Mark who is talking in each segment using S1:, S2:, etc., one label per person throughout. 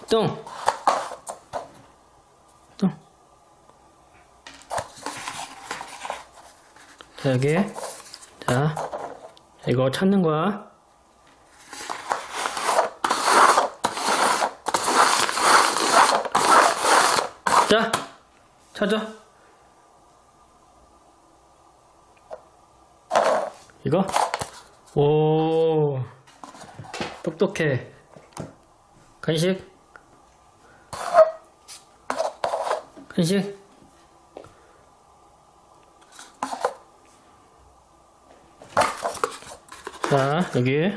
S1: 뚱. 뚱. 자, 여기. 자, 이거 찾는 거야. 자, 찾아. 이거? 오, 똑똑해. 간식? 간식? 자, 여기.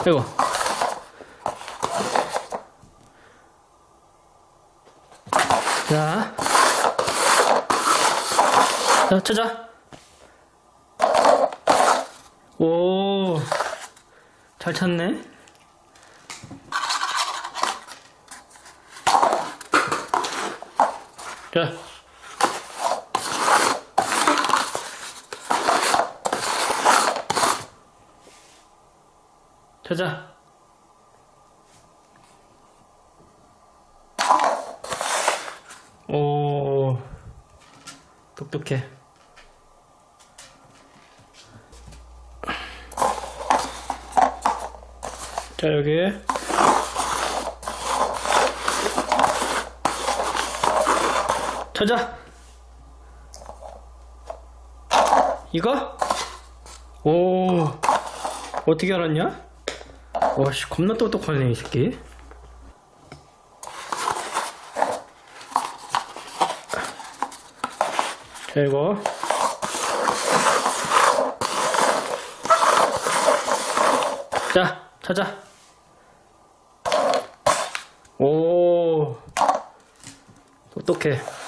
S1: 이거. 자, 자, 찾아. 오, 잘 찾네. 자, 찾아. 오, 똑똑해. 자, 여기. 찾아. 이거? 오, 어떻게 알았냐? 와씨, 겁나 똑똑하네, 이 새끼. 자, 이거. 자, 찾아. 오, 똑똑해.